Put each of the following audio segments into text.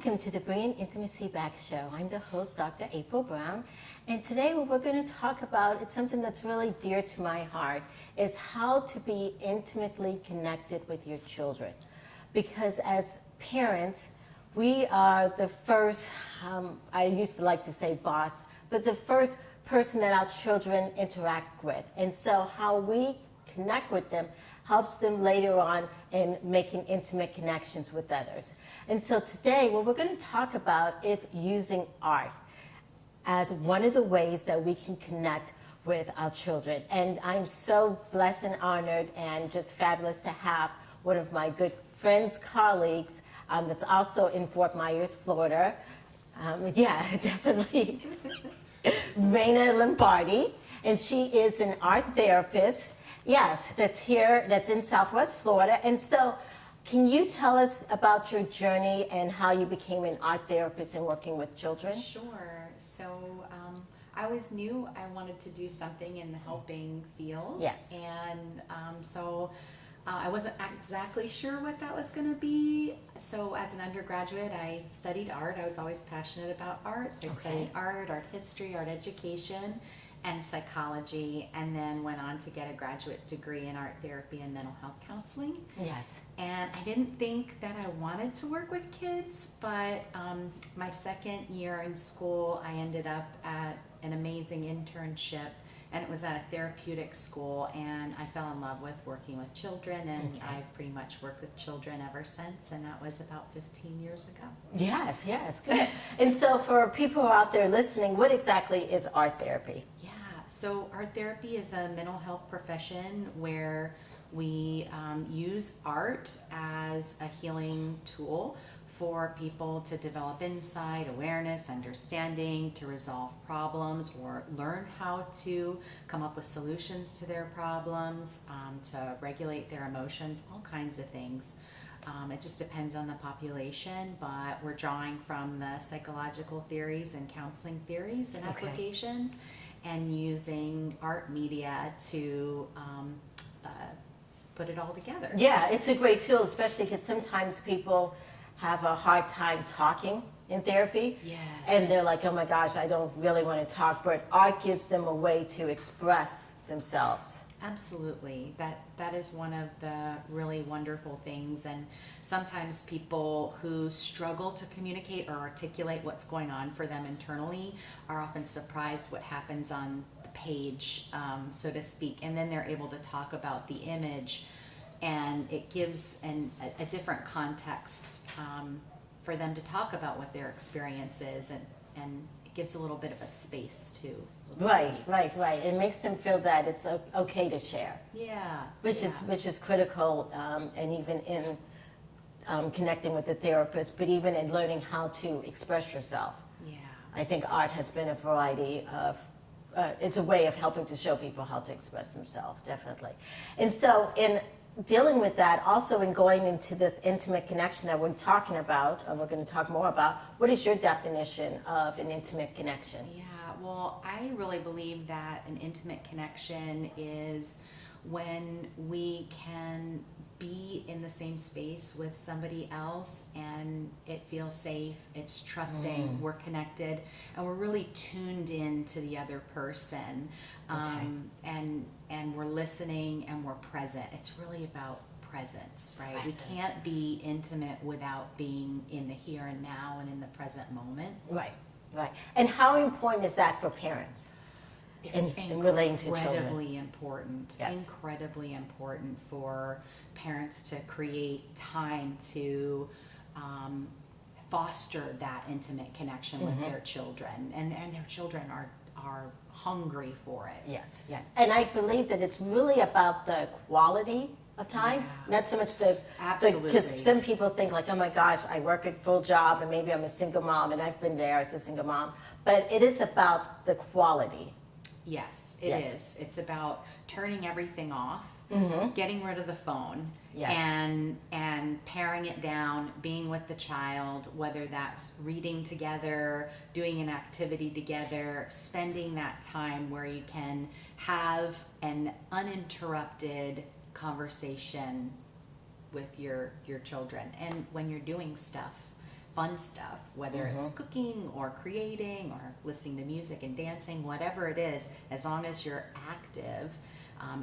welcome to the Bringing Intimacy Back show. I'm the host, Dr. April Brown, and today what we're going to talk about is something that's really dear to my heart, is how to be intimately connected with your children. Because as parents, we are the first, I used to like to say boss, but the first person that our children interact with. And so how we connect with them helps them later on in making intimate connections with others. And so today, what we're going to talk about is using art as one of the ways that we can connect with our children. And I'm so blessed and honored and just fabulous to have one of my good friends, colleagues, that's also in Fort Myers, Florida. Yeah, definitely. Reina Lombardi, and she is an art therapist. Yes, that's here, that's in Southwest Florida. And so, can you tell us about your journey and how you became an art therapist and working with children? Sure. So, I always knew I wanted to do something in the helping field. Yes. And I wasn't exactly sure what that was going to be. So, as an undergraduate, I studied art. I was always passionate about art. So, I studied art history, art education, and psychology, and then went on to get a graduate degree in art therapy and mental health counseling. Yes. And I didn't think that I wanted to work with kids, but my second year in school, I ended up at an amazing internship, and it was at a therapeutic school, and I fell in love with working with children, and I've pretty much worked with children ever since, and that was about 15 years ago. Yes, yes, good. And so for people out there listening, what exactly is art therapy? Yeah, so art therapy is a mental health profession where we use art as a healing tool for people to develop insight, awareness, understanding, to resolve problems or learn how to come up with solutions to their problems, to regulate their emotions, all kinds of things. It just depends on the population, but we're drawing from the psychological theories and counseling theories and applications, and using art media to put it all together. Yeah, it's a great tool, especially because sometimes people have a hard time talking in therapy. Yes. And they're like, oh my gosh, I don't really want to talk, but art gives them a way to express themselves. Absolutely. That is one of the really wonderful things. And sometimes people who struggle to communicate or articulate what's going on for them internally are often surprised what happens on the page, so to speak. And then they're able to talk about the image, and it gives a different context for them to talk about what their experience is, and it gives a little bit of a space too. Right. It makes them feel that it's okay to share. Yeah. Which is critical, and even in connecting with the therapist, but even in learning how to express yourself. Yeah. I think art has been a variety of, it's a way of helping to show people how to express themselves, definitely. And so in dealing with that, also in going into this intimate connection that we're talking about, and we're going to talk more about, what is your definition of an intimate connection? Yeah, well, I really believe that an intimate connection is when we can be in the same space with somebody else and it feels safe, it's trusting, we're connected, and we're really tuned in to the other person, and we're listening and we're present. It's really about presence, right? We can't be intimate without being in the here and now and in the present moment. Right. And how important is that for parents? It's in relating to children. incredibly important. Yes. Incredibly important for parents to create time to foster that intimate connection with their children, and their children are hungry for it. Yes, yeah. And I believe that it's really about the quality of time, not so much Absolutely. Because some people think like, oh my gosh, I work a full job and maybe I'm a single mom, and I've been there as a single mom, but it is about the quality. Yes, it is. It's about turning everything off, getting rid of the phone, Yes. and paring it down, being with the child, whether that's reading together, doing an activity together, spending that time where you can have an uninterrupted conversation with your children. And when you're doing stuff, fun stuff, whether it's cooking or creating or listening to music and dancing, whatever it is, as long as you're active,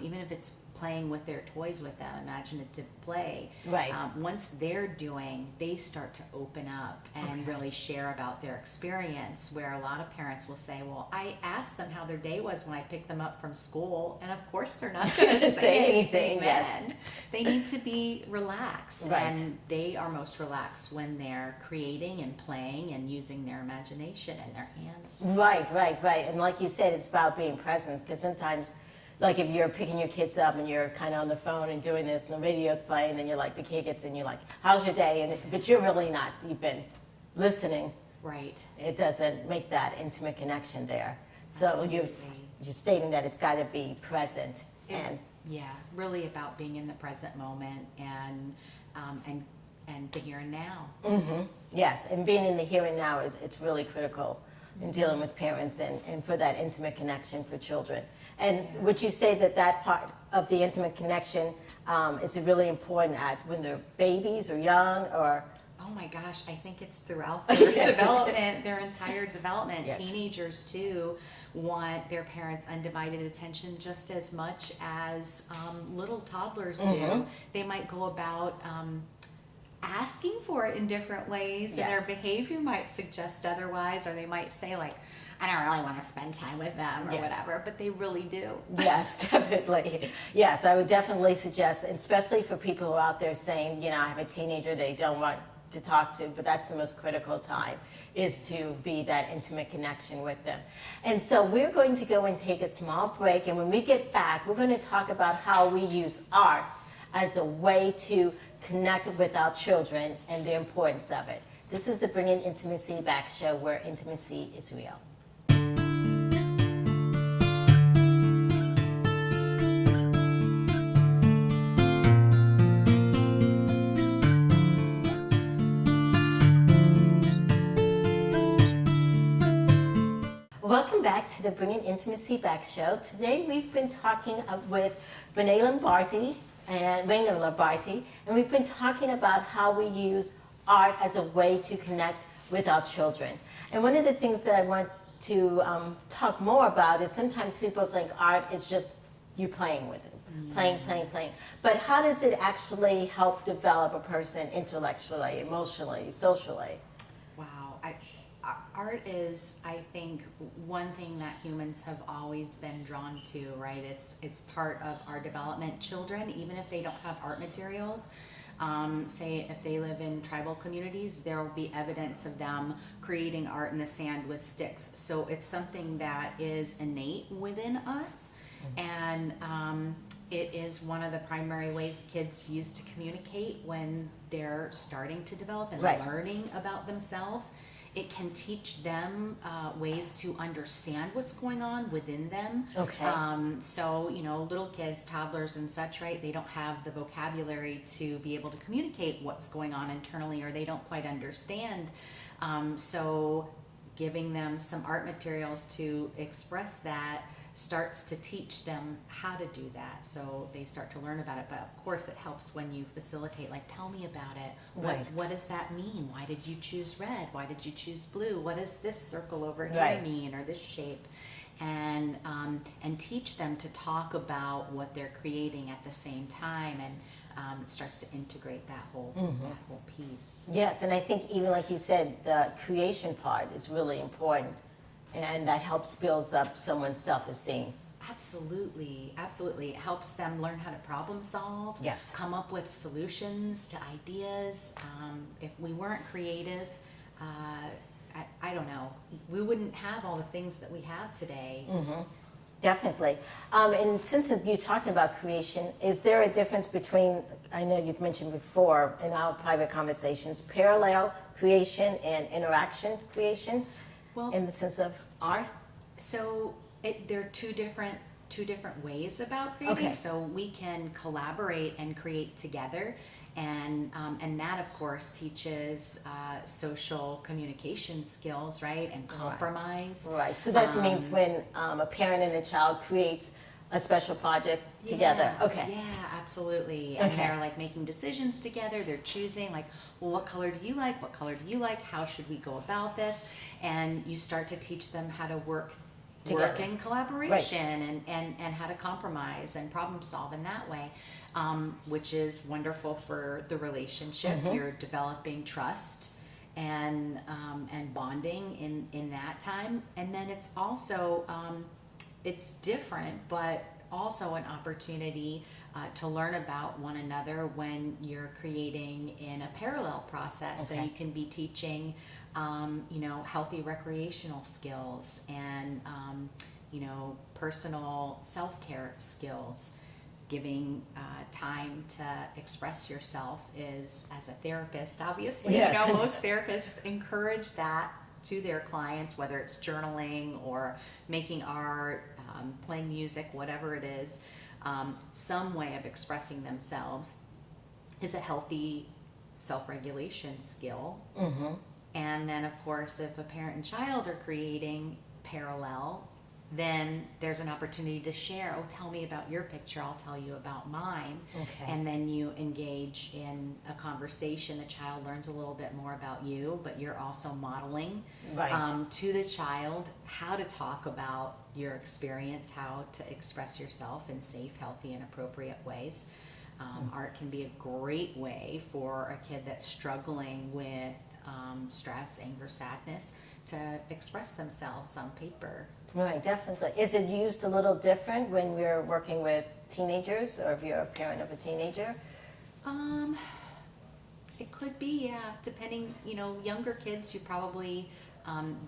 even if it's playing with their toys with them, imaginative play. Right. Once they're doing, they start to open up and really share about their experience, where a lot of parents will say, well, I asked them how their day was when I picked them up from school, and of course they're not going to say anything then. Yes. They need to be relaxed, Right. and they are most relaxed when they're creating and playing and using their imagination and their hands. Right. And like you said, it's about being present, because sometimes, like if you're picking your kids up and you're kind of on the phone and doing this and the radio's playing, and you're like, the kid gets in, you're like, how's your day? But you're really not even listening. Right. It doesn't make that intimate connection there. So you're stating that it's got to be present. Yeah, really about being in the present moment and the here and now. Yes, and being in the here and now it's really critical in dealing with parents and for that intimate connection for children. And would you say that part of the intimate connection is really important at when they're babies or young, or? Oh my gosh, I think it's throughout their development, their entire development. Yes. Teenagers too want their parents' undivided attention just as much as little toddlers do. They might go about asking for it in different ways, and their behavior might suggest otherwise, or they might say like, I don't really want to spend time with them or whatever, but they really do. Yes, definitely. Yes, I would definitely suggest, especially for people who are out there saying, I have a teenager they don't want to talk to, but that's the most critical time, is to be that intimate connection with them. And so we're going to go and take a small break, and when we get back, we're going to talk about how we use art as a way to connect with our children and the importance of it. This is the Bringing Intimacy Back show, where intimacy is real. Welcome back to the Bringing Intimacy Back show. Today we've been talking with Reina Lombardi, and we've been talking about how we use art as a way to connect with our children. And one of the things that I want to talk more about is sometimes people think art is just you playing with it, playing. But how does it actually help develop a person intellectually, emotionally, socially? Wow. Art is, I think, one thing that humans have always been drawn to, right? It's part of our development. Children, even if they don't have art materials, say if they live in tribal communities, there will be evidence of them creating art in the sand with sticks. So it's something that is innate within us, and it is one of the primary ways kids use to communicate when they're starting to develop and learning about themselves. It can teach them ways to understand what's going on within them. Okay. So, little kids, toddlers and such, right? They don't have the vocabulary to be able to communicate what's going on internally, or they don't quite understand. So giving them some art materials to express that starts to teach them how to do that, so they start to learn about it. But of course it helps when you facilitate, like, tell me about it. What does that mean? Why did you choose red? Why did you choose blue? What does this circle over here mean, or this shape? And teach them to talk about what they're creating at the same time, and it starts to integrate that whole piece. Yes, and I think even like you said, the creation part is really important. And that helps build up someone's self-esteem. Absolutely. It helps them learn how to problem solve, come up with solutions to ideas. If we weren't creative, I don't know, we wouldn't have all the things that we have today. Definitely. And since you're talking about creation, is there a difference between, I know you've mentioned before in our private conversations, parallel creation and interaction creation? Well, in the sense of art? So there are two different ways about creating. Okay. So we can collaborate and create together, and that of course teaches social communication skills, right, and compromise. Right. So that means when a parent and a child creates a special project together. Okay. Yeah, absolutely. And Okay. they're like making decisions together. They're choosing like, well, what color do you like? What color do you like? How should we go about this? And you start to teach them how to work Together. in collaboration and how to compromise and problem solve in that way, which is wonderful for the relationship. You're developing trust and bonding in that time. And then it's also it's different, but also an opportunity to learn about one another when you're creating in a parallel process. So Okay. you can be teaching, healthy recreational skills and, personal self-care skills. Giving time to express yourself is, as a therapist, obviously, Yes. most therapists encourage that to their clients, whether it's journaling or making art, playing music, whatever it is. Some way of expressing themselves is a healthy self-regulation skill. And then, of course, if a parent and child are creating parallel, then there's an opportunity to share. Oh, tell me about your picture. I'll tell you about mine. Okay. And then you engage in a conversation. The child learns a little bit more about you, but you're also modeling Right. to the child how to talk about your experience, how to express yourself in safe, healthy, and appropriate ways. Art can be a great way for a kid that's struggling with stress, anger, sadness to express themselves on paper. Right, definitely. Is it used a little different when we're working with teenagers, or if you're a parent of a teenager? It could be, yeah. Depending, younger kids, you probably,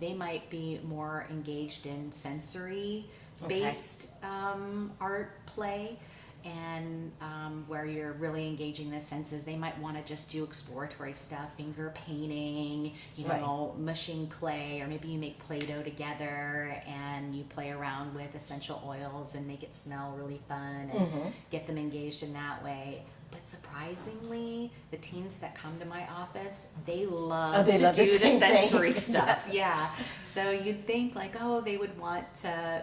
they might be more engaged in sensory-based art play, and where you're really engaging the senses. They might want to just do exploratory stuff, finger painting, mushing clay, or maybe you make Play-Doh together and you play around with essential oils and make it smell really fun and get them engaged in that way. But surprisingly, the teens that come to my office, they love to do the sensory stuff. Yeah. So you'd think like, they would want to,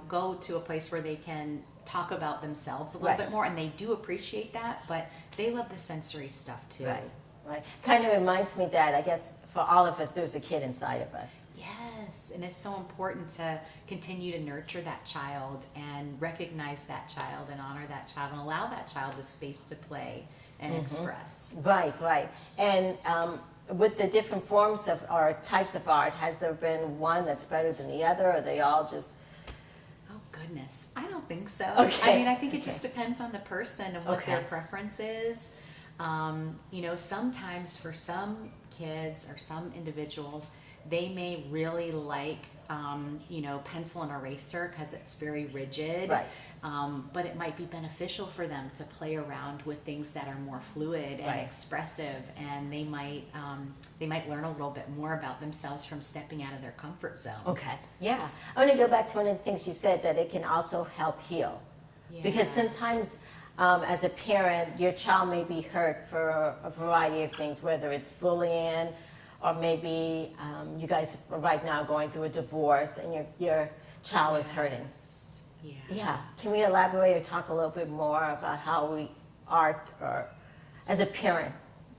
go to a place where they can talk about themselves a little bit more, and they do appreciate that, but they love the sensory stuff too. Right. Kind of reminds me that, I guess, for all of us, there's a kid inside of us. Yes, and it's so important to continue to nurture that child and recognize that child and honor that child and allow that child the space to play and express. Right. And with the different forms of or types of art, has there been one that's better than the other, or are they all just... Oh goodness, I don't think so. Okay. I mean, I think it just depends on the person and what their preference is. Sometimes for some kids or some individuals, they may really like, pencil and eraser because it's very rigid. Right. But it might be beneficial for them to play around with things that are more fluid and expressive, and they might learn a little bit more about themselves from stepping out of their comfort zone. Okay. Yeah. I want to go back to one of the things you said, that it can also help heal. Yeah. Because sometimes, as a parent, your child may be hurt for a variety of things, whether it's bullying, or maybe you guys are right now going through a divorce and your child is hurting. Yeah. Can we elaborate or talk a little bit more about how we art, or as a parent,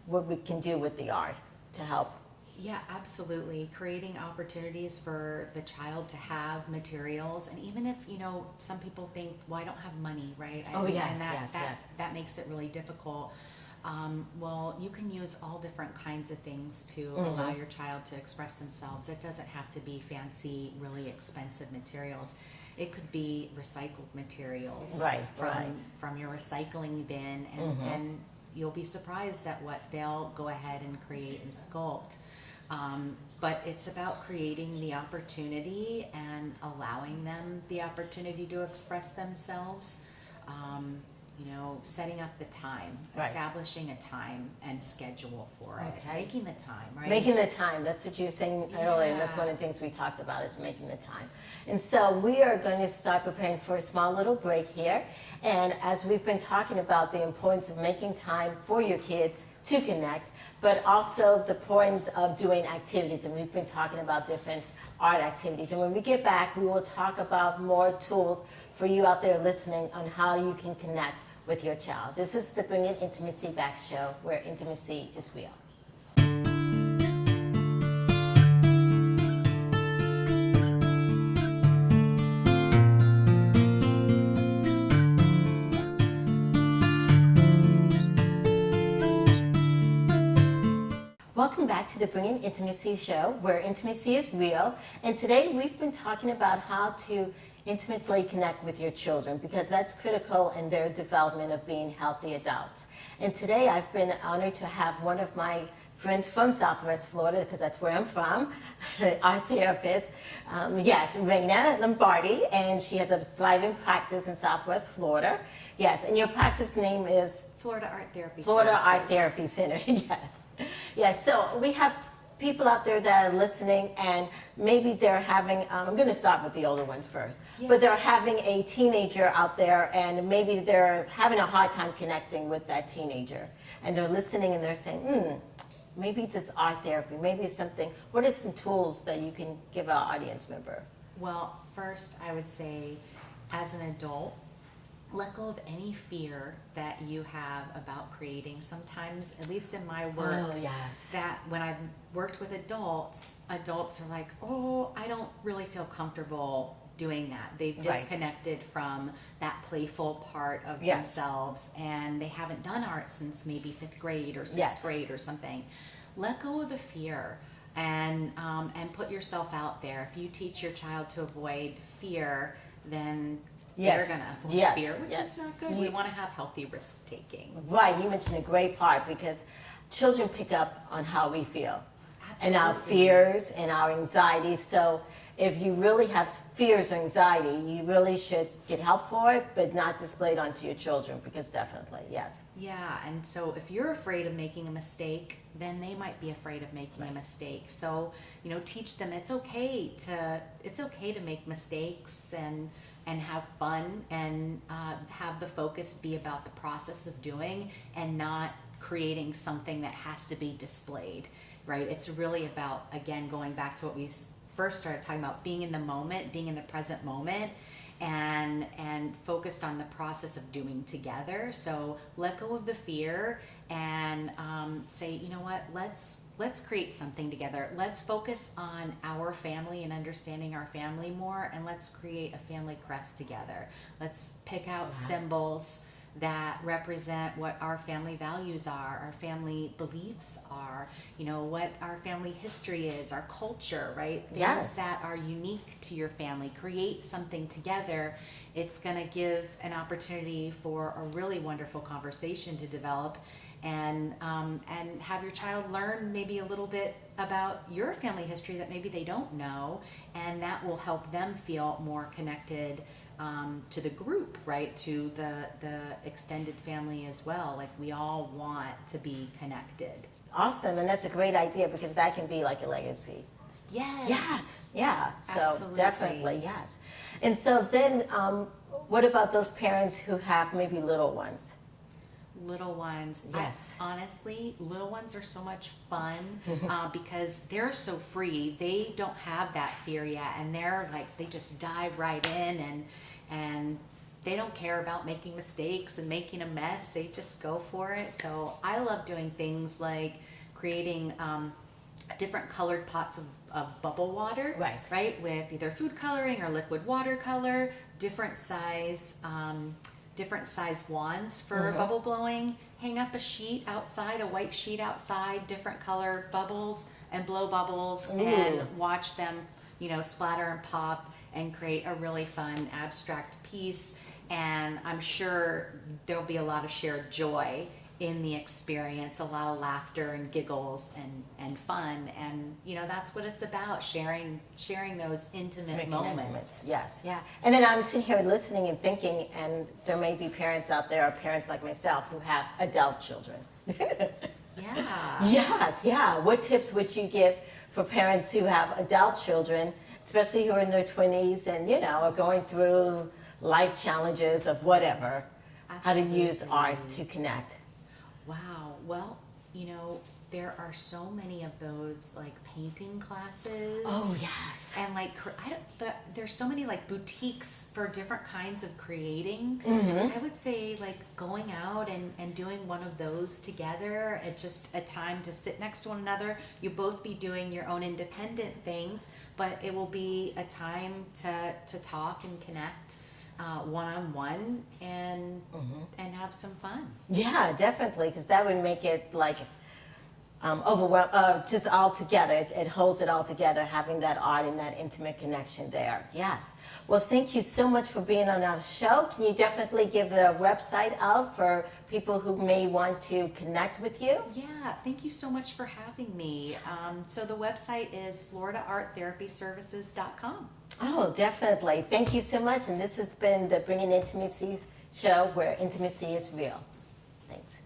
what we can do with the art to help? Yeah, absolutely. Creating opportunities for the child to have materials, and even if, some people think, well, I don't have money, right? That makes it really difficult. Well, you can use all different kinds of things to allow your child to express themselves. It doesn't have to be fancy, really expensive materials. It could be recycled materials from your recycling bin, and you'll be surprised at what they'll go ahead and create and sculpt. But it's about creating the opportunity and allowing them the opportunity to express themselves. Setting up the time, establishing a time and schedule for it, making the time, right? Making the time, that's what you were saying earlier, and that's one of the things we talked about, is making the time. And so we are going to start preparing for a small little break here. And as we've been talking about the importance of making time for your kids to connect, but also the importance of doing activities. And we've been talking about different art activities. And when we get back, we will talk about more tools for you out there listening on how you can connect with your child. This is the Bringing Intimacy Back show, where intimacy is real. Welcome back to the Bringing Intimacy show, where intimacy is real. And today we've been talking about how to intimately connect with your children, because that's critical in their development of being healthy adults. And today I've been honored to have one of my friends from Southwest Florida, because that's where I'm from, art therapist, yes, Reina Lombardi, and she has a thriving practice in Southwest Florida. Yes, and your practice name is? Florida Art Therapy Florida Services. Art Therapy Center, yes. Yes, so we have people out there that are listening, and maybe they're having, I'm going to start with the older ones first, but they're having a teenager out there, and maybe they're having a hard time connecting with that teenager, and they're listening and they're saying, maybe this art therapy, maybe something. What are some tools that you can give our audience member? Well, first I would say, as an adult, let go of any fear that you have about creating. Sometimes, at least in my work, that when I've worked with adults are like, oh, I don't really feel comfortable doing that. They've disconnected from that playful part of themselves, and they haven't done art since maybe 5th grade or 6th grade or something. Let go of the fear and put yourself out there. If you teach your child to avoid fear, then they're going to avoid fear, which is not good. We want to have healthy risk taking. Right, you mentioned a great part, because children pick up on how we feel. And our fears and our anxieties. So if you really have fears or anxiety, you really should get help for it, but not display it onto your children, because definitely, yes. Yeah, and so if you're afraid of making a mistake, then they might be afraid of making a mistake. So, teach them it's okay to make mistakes and have fun, and have the focus be about the process of doing and not creating something that has to be displayed, right? It's really about, again, going back to what we first started talking about, being in the moment, being in the present moment, and focused on the process of doing together. So let go of the fear and say, you know what, let's create something together. Let's focus on our family and understanding our family more, and let's create a family crest together. Let's pick out symbols that represent what our family values are, our family beliefs are, what our family history is, our culture, right? Things that are unique to your family. Create something together. It's going to give an opportunity for a really wonderful conversation to develop, and have your child learn maybe a little bit about your family history that maybe they don't know, and that will help them feel more connected to the group, right? To the extended family as well. Like, we all want to be connected. Awesome, and that's a great idea, because that can be like a legacy. Yes. Yeah. So absolutely. Definitely, yes. And so then, what about those parents who have maybe little ones? Little ones. Yes. Honestly, little ones are so much fun because they're so free. They don't have that fear yet, and they're like, they just dive right in, and they don't care about making mistakes and making a mess. They just go for it. So I love doing things like creating different colored pots of bubble water, right? With either food coloring or liquid watercolor, different size wands for bubble blowing. Hang up a sheet outside, a white sheet outside, different color bubbles, and blow bubbles and watch them, splatter and pop and create a really fun abstract piece. And I'm sure there'll be a lot of shared joy in the experience, a lot of laughter and giggles and fun, and that's what it's about, sharing those intimate moments. Yes, yeah. And then I'm sitting here listening and thinking, and there may be parents out there, or parents like myself, who have adult children. Yes, yeah. What tips would you give for parents who have adult children, especially who are in their 20s and are going through life challenges of whatever? Absolutely. How to use art to connect? Wow. Well, there are so many of those like painting classes. Oh, yes. And like there's so many like boutiques for different kinds of creating. Mm-hmm. I would say like going out and doing one of those together at just a time to sit next to one another. You both be doing your own independent things, but it will be a time to talk and connect one-on-one and have some fun. Yeah, definitely, because that would make it like just all together. It holds it all together, having that art and that intimate connection there. Yes. Well, thank you so much for being on our show. Can you definitely give the website out for people who may want to connect with you? Yeah, thank you so much for having me. So the website is floridaarttherapyservices.com. Oh, definitely. Thank you so much. And this has been the Bringing Intimacy show, where intimacy is real. Thanks.